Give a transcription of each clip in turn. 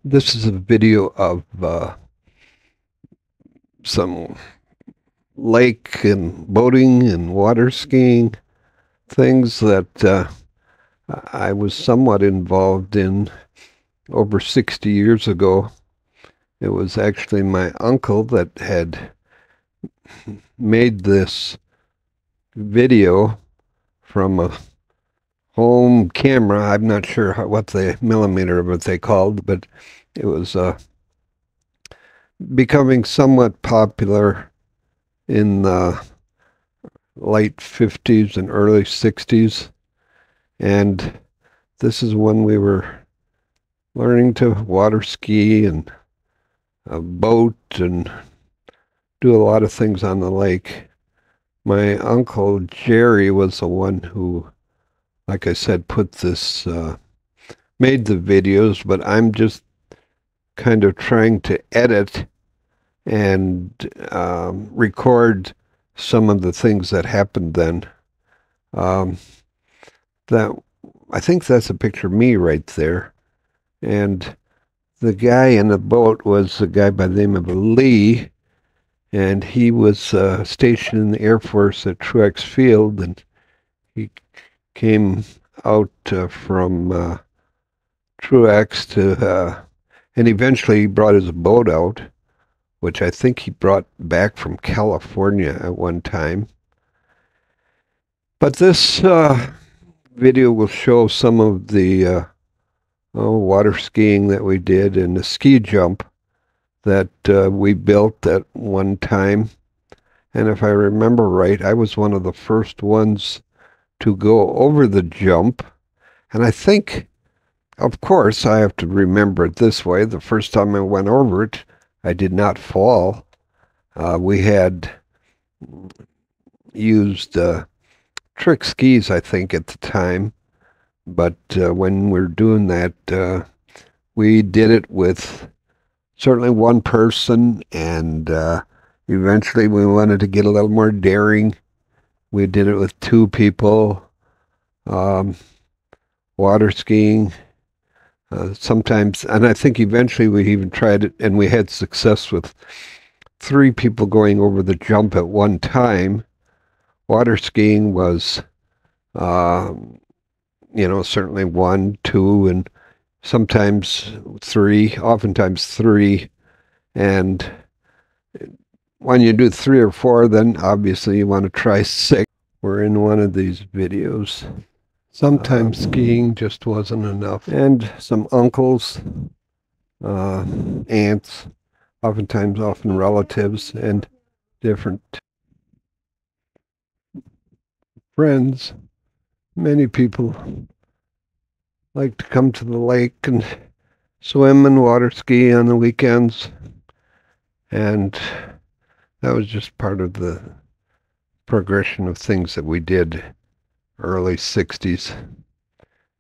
This is a video of some lake and boating and water skiing things that I was somewhat involved in over 60 years ago. It was actually my uncle that had made this video from a home camera. I'm not sure what the millimeter of it they called, but it was becoming somewhat popular in the late 50s and early 60s. And this is when we were learning to water ski and boat and do a lot of things on the lake. My uncle Jerry was the one who, like I said, made the videos, but I'm just kind of trying to edit and record some of the things that happened then. Um, that I think that's a picture of me right there. And the guy in the boat was a guy by the name of Lee, and he was stationed in the Air Force at Truex Field, and he came out from Truex and eventually he brought his boat out, which I think he brought back from California at one time. But this video will show some of the water skiing that we did and the ski jump that we built at one time. And if I remember right, I was one of the first ones to go over the jump. And I think, of course, I have to remember it this way. The first time I went over it, I did not fall. We had used trick skis, I think, at the time. But when we're doing that, we did it with certainly one person, and eventually we wanted to get a little more daring. We did it with two people, water skiing. Sometimes, and I think eventually we even tried it, and we had success with three people going over the jump at one time. Water skiing was, certainly one, two, and sometimes three, oftentimes three. And when you do three or four, then obviously you want to try six. We're in one of these videos. Sometimes skiing just wasn't enough. And some uncles, aunts, often relatives, and different friends. Many people like to come to the lake and swim and water ski on the weekends. And that was just part of the progression of things that we did early 60s,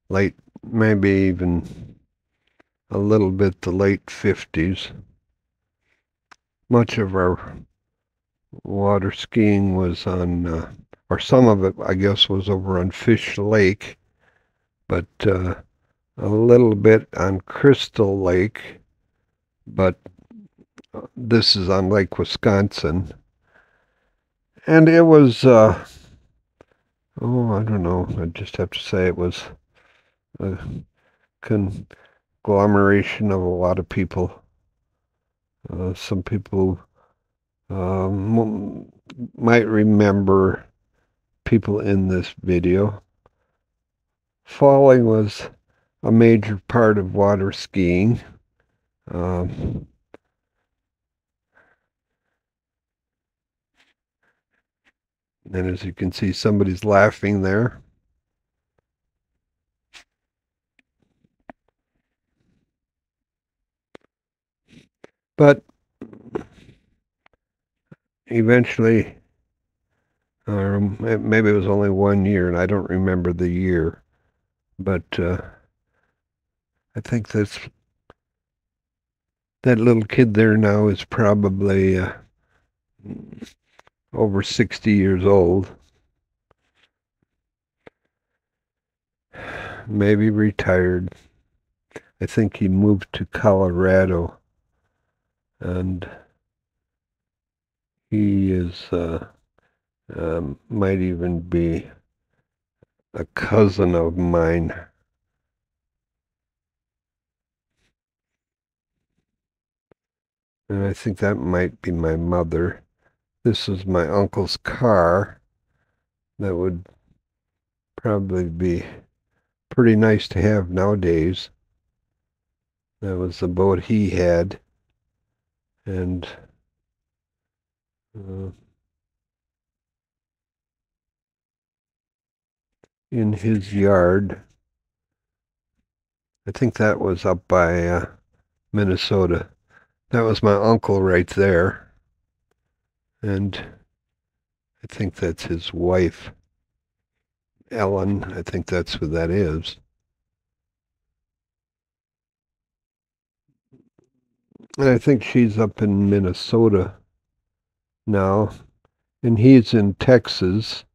late, maybe even a little bit the late 50s. Much of our water skiing was on, or some of it, I guess, was over on Fish Lake, but a little bit on Crystal Lake, but this is on Lake Wisconsin. And it was, I don't know, I just have to say it was a conglomeration of a lot of people. Some people might remember people in this video. Falling was a major part of water skiing. And as you can see, somebody's laughing there. But eventually, maybe it was only 1 year, and I don't remember the year, but I think that little kid there now is probably over 60 years old, maybe retired. I think he moved to Colorado, and he is might even be a cousin of mine. And I think that might be my mother. This is my uncle's car. That would probably be pretty nice to have nowadays. That was the boat he had. And uh, in his yard, I think that was up by Minnesota. That was my uncle right there. And I think that's his wife, Ellen. I think that's who that is. And I think she's up in Minnesota now. And he's in Texas.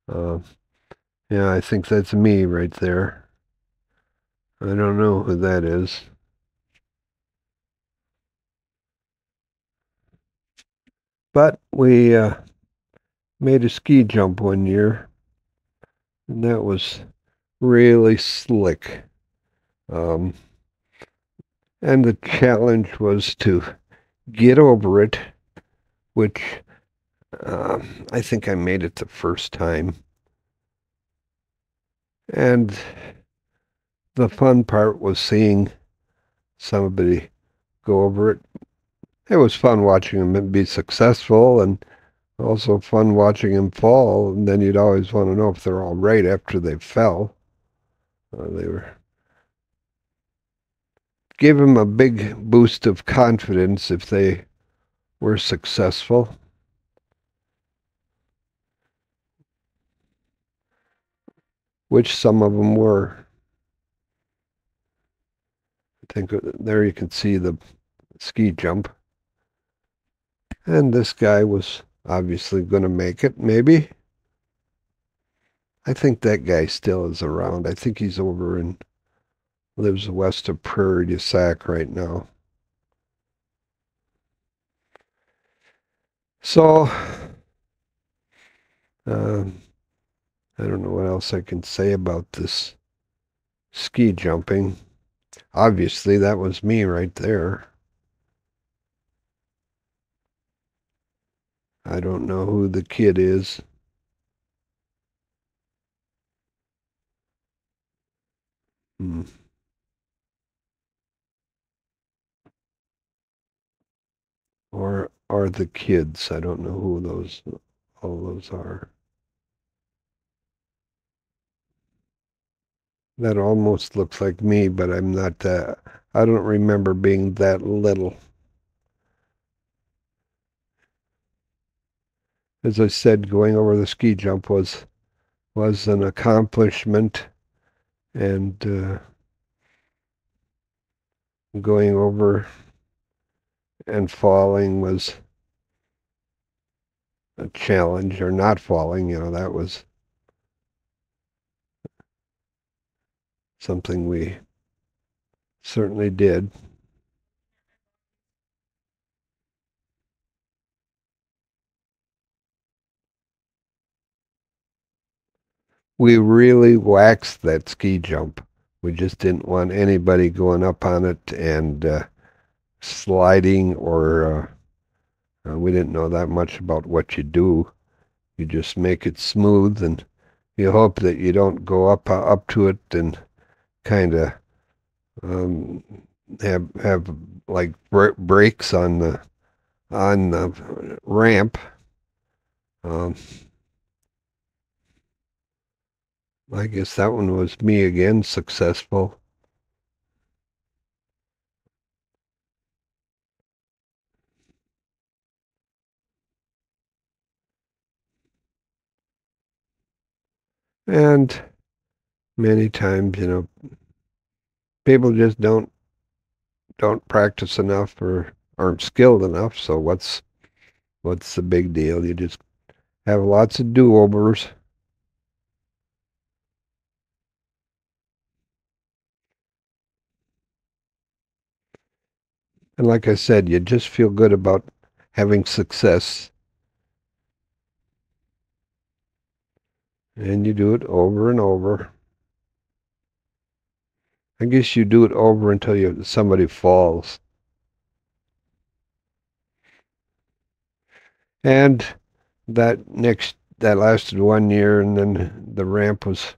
Uh, yeah, I think that's me right there. I don't know who that is. But we made a ski jump one year, and that was really slick. Um, and the challenge was to get over it, which I think I made it the first time. And the fun part was seeing somebody go over it. It was fun watching him be successful and also fun watching him fall. And then you'd always want to know if they're all right after they fell. They were gave him a big boost of confidence if they were successful, which some of them were. I think there you can see the ski jump. And this guy was obviously going to make it, maybe. I think that guy still is around. I think he's over and lives west of Prairie du Sac right now. So, um, I don't know what else I can say about this ski jumping. Obviously, that was me right there. I don't know who the kid is. Hmm. Or the kids. I don't know who those all those are. That almost looks like me, but I'm not that. I don't remember being that little. As I said, going over the ski jump was an accomplishment, and going over and falling was a challenge, or not falling, that was something we certainly did. We really waxed that ski jump. We just didn't want anybody going up on it and sliding, or we didn't know that much about what you do. You just make it smooth, and you hope that you don't go up to it and kind of um, have like breaks on the ramp. Um, I guess that one was me again, successful. And many times, people just don't practice enough or aren't skilled enough. So what's the big deal? You just have lots of do-overs. And like I said, you just feel good about having success. And you do it over and over. I guess you do it over until somebody falls. And that lasted 1 year, and then the ramp was